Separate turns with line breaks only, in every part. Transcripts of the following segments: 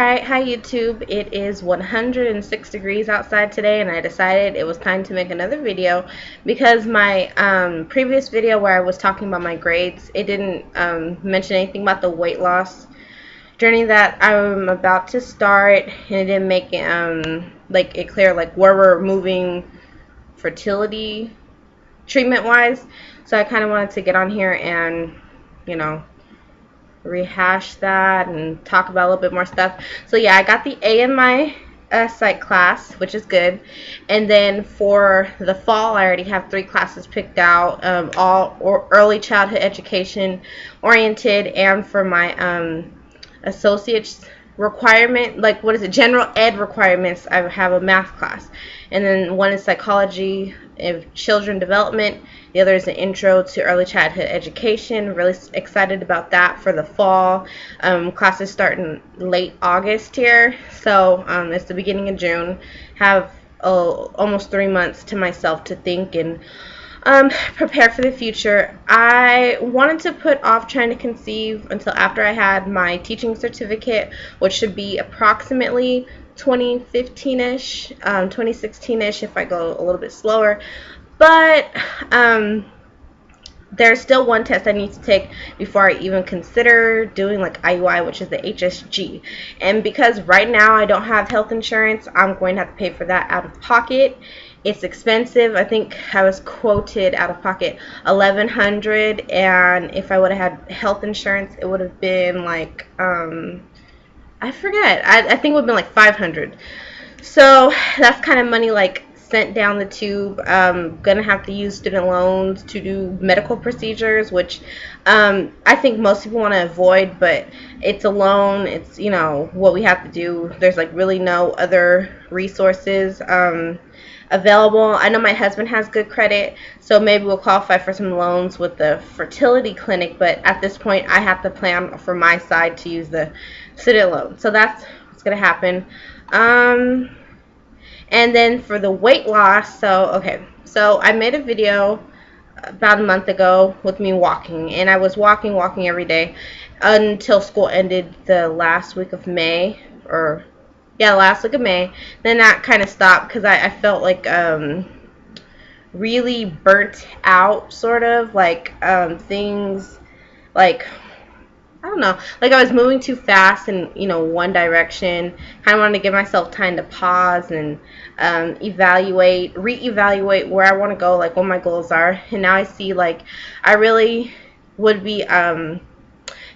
Alright, hi YouTube. It is 106 degrees outside today, and I decided it was time to make another video because my previous video where I was talking about my grades, it didn't mention anything about the weight loss journey that I'm about to start, and it didn't make it clear like where we're moving fertility treatment wise. So I kind of wanted to get on here and rehash that and talk about a little bit more stuff. So yeah, I got the A in my psych class, which is good. And then for the fall, I already have 3 classes picked out, all early childhood education oriented, and for my associate's requirement, like what is it, general ed requirements, I have a math class. And then one is psychology of children development. The other is an intro to early childhood education. Really excited about that for the fall. Classes start in late August here, so it's the beginning of June. Have almost 3 months to myself to think and prepare for the future. I wanted to put off trying to conceive until after I had my teaching certificate, which should be approximately 2015-ish, 2016-ish if I go a little bit slower. But there's still one test I need to take before I even consider doing like IUI, which is the HSG. And because right now I don't have health insurance, I'm going to have to pay for that out of pocket. It's expensive. I think I was quoted out of pocket $1,100, and if I would have had health insurance, it would have been like I forget. I think it would have been like $500. So that's kind of money like sent down the tube. Gonna have to use student loans to do medical procedures, which I think most people want to avoid, but it's a loan. It's what we have to do. There's like really no other resources available. I know my husband has good credit, so maybe we'll qualify for some loans with the fertility clinic, but at this point I have to plan for my side to use the student loan. So that's what's gonna happen. And then for the weight loss, so I made a video about a month ago with me walking, and I was walking every day until school ended the last week of May, last week of May. Then that kind of stopped because I felt like really burnt out, sort of like things like, I don't know, like I was moving too fast in one direction. Kind of wanted to give myself time to pause and reevaluate where I want to go, like what my goals are. And now I see like I really would be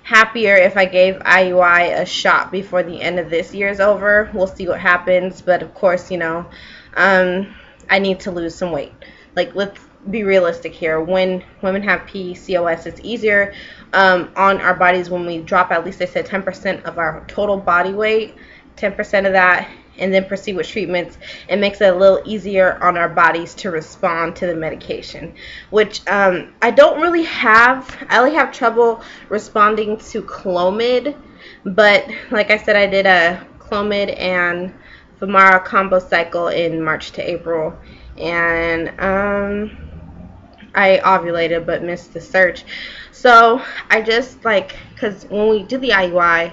happier if I gave IUI a shot before the end of this year is over. We'll see what happens, but of course, I need to lose some weight. Like, let's be realistic here. When women have PCOS, it's easier on our bodies when we drop, at least they said 10% of our total body weight, 10% of that, and then proceed with treatments. It makes it a little easier on our bodies to respond to the medication, which I don't really have. I only have trouble responding to Clomid, but like I said, I did a Clomid and Femara combo cycle in March to April, and I ovulated but missed the surge. So I just because when we do the IUI,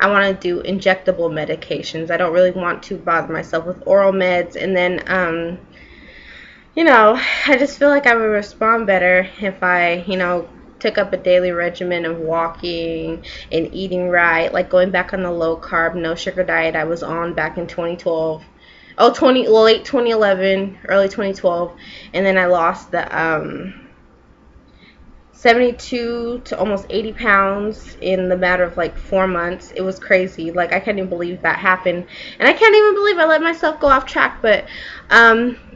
I want to do injectable medications. I don't really want to bother myself with oral meds. And then, I just feel like I would respond better if I, took up a daily regimen of walking and eating right, like going back on the low carb, no sugar diet I was on back in 2012. Late 2011, early 2012. And then I lost the 72 to almost 80 pounds in the matter of like 4 months. It was crazy. Like, I can't even believe that happened. And I can't even believe I let myself go off track. But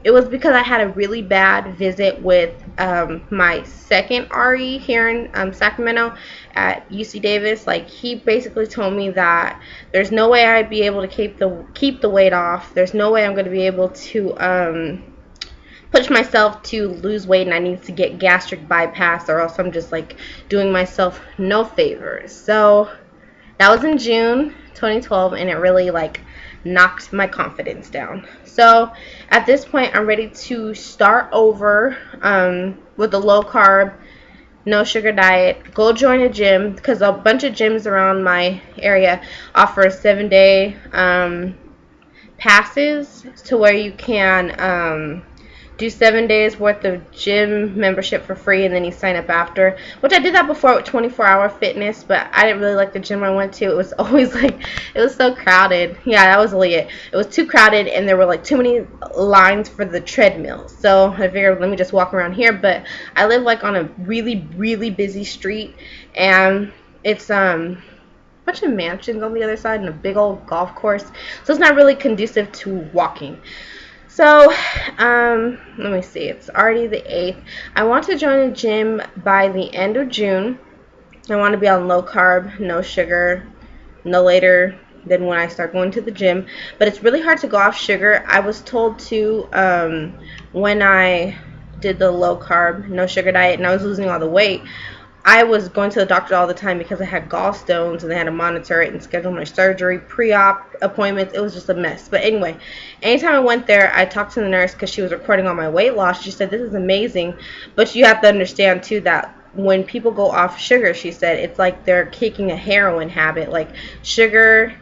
it was because I had a really bad visit with my second RE here in Sacramento at UC Davis. Like, he basically told me that there's no way I'd be able to keep the weight off. There's no way I'm going to be able to push myself to lose weight, and I need to get gastric bypass, or else I'm just like doing myself no favors. So that was in June 2012, and it really like knocked my confidence down. So at this point, I'm ready to start over with the low carb no sugar diet. Go join a gym, because a bunch of gyms around my area offer 7-day passes to where you can do 7 days worth of gym membership for free, and then you sign up after, which I did that before with 24-hour fitness, but I didn't really like the gym I went to. It was always like, it was so crowded. Yeah, that was really it. It was too crowded, and there were like too many lines for the treadmill. So I figured, let me just walk around here. But I live like on a really, really busy street, and it's bunch of mansions on the other side and a big old golf course, so it's not really conducive to walking. So let me see, it's already the 8th. I want to join a gym by the end of June. I want to be on low carb, no sugar, no later than when I start going to the gym. But it's really hard to go off sugar. I was told to when I did the low carb, no sugar diet, and I was losing all the weight, I was going to the doctor all the time because I had gallstones, and they had to monitor it and schedule my surgery, pre-op appointments. It was just a mess. But anyway, anytime I went there, I talked to the nurse because she was recording all my weight loss. She said, this is amazing, but you have to understand too that when people go off sugar, she said, it's like they're kicking a heroin habit. Like a sugar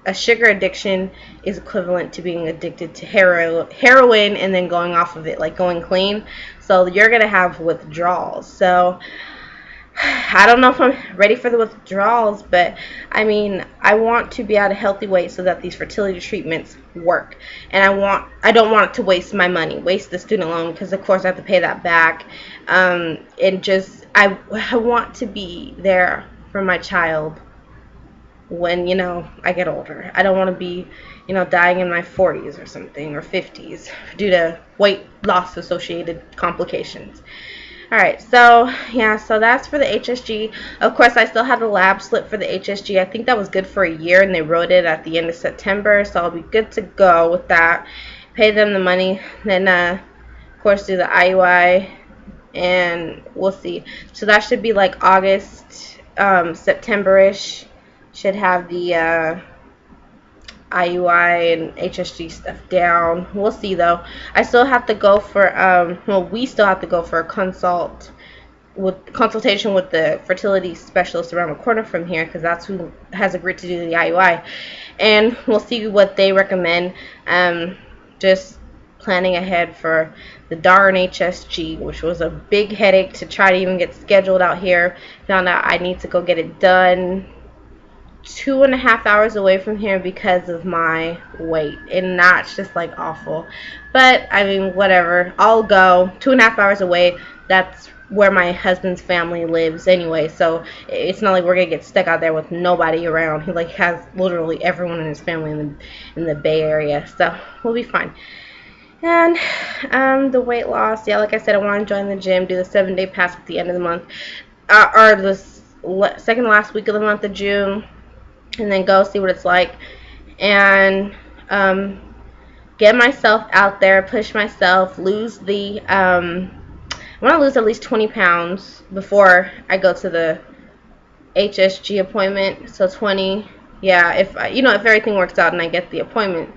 addiction is equivalent to being addicted to heroin and then going off of it, like going clean. So you're going to have withdrawals. So I don't know if I'm ready for the withdrawals, but I mean, I want to be at a healthy weight so that these fertility treatments work. And I don't want to waste my money, waste the student loan, because of course I have to pay that back. And just, I want to be there for my child when, you know, I get older. I don't want to be, you know, dying in my 40s or something, or 50s due to weight loss associated complications. Alright, so yeah, so that's for the HSG. Of course, I still have the lab slip for the HSG. I think that was good for a year, and they wrote it at the end of September, so I'll be good to go with that. Pay them the money, then of course do the IUI, and we'll see. So that should be like August, September-ish. Should have the IUI and HSG stuff down. We'll see though. I still have to go for we still have to go for a consultation with the fertility specialist around the corner from here, because that's who has agreed to do the IUI, and we'll see what they recommend. Just planning ahead for the darn HSG, which was a big headache to try to even get scheduled out here. Found out I need to go get it done 2.5 hours away from here because of my weight, and that's just like awful. But I mean, whatever, I'll go. 2.5 hours away, that's where my husband's family lives anyway, so it's not like we're gonna get stuck out there with nobody around. He like has literally everyone in his family in the Bay Area, so we'll be fine. And the weight loss, yeah, like I said, I want to join the gym, do the 7-day pass at the end of the month, or the second to last week of the month of June, and then go see what it's like, and get myself out there, push myself, lose the I want to lose at least 20 pounds before I go to the HSG appointment. So 20, yeah, if everything works out and I get the appointment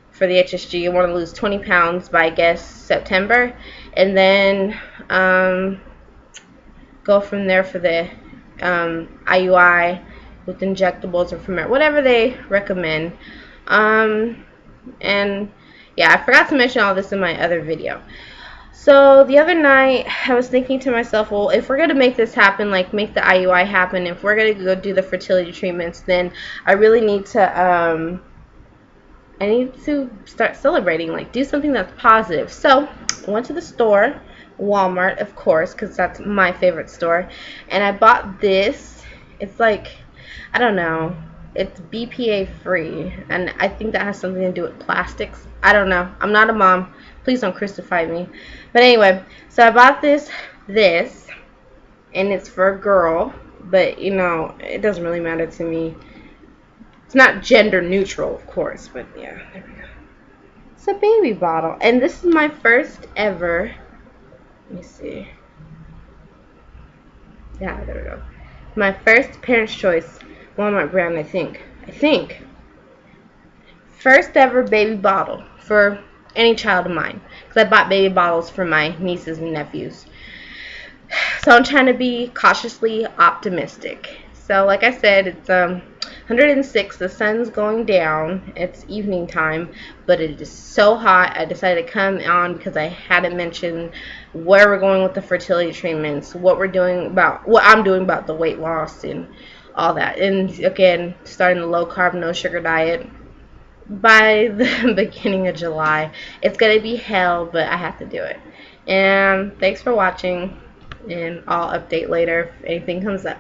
for the HSG, I want to lose 20 pounds by, I guess, September, and then go from there for the IUI with injectables or Femert, whatever they recommend. And yeah, I forgot to mention all this in my other video. So the other night, I was thinking to myself, well, if we're going to make this happen, like make the IUI happen, if we're going to go do the fertility treatments, then I really need to, I need to start celebrating, like do something that's positive. So I went to the store, Walmart, of course, because that's my favorite store, and I bought this. It's like, I don't know, it's BPA free, and I think that has something to do with plastics. I don't know. I'm not a mom. Please don't crucify me. But anyway, so I bought this, and it's for a girl, but you know, it doesn't really matter to me. It's not gender neutral, of course, but yeah, there we go. It's a baby bottle, and this is my first ever, let me see. Yeah, there we go. My first Parents' Choice Walmart brand, I think. First ever baby bottle for any child of mine, because I bought baby bottles for my nieces and nephews. So I'm trying to be cautiously optimistic. So like I said, it's 106. The sun's going down. It's evening time, but it is so hot. I decided to come on because I hadn't mentioned where we're going with the fertility treatments, what I'm doing about the weight loss and all that. And again, starting the low carb, no sugar diet by the beginning of July. It's gonna be hell, but I have to do it. And thanks for watching, and I'll update later if anything comes up.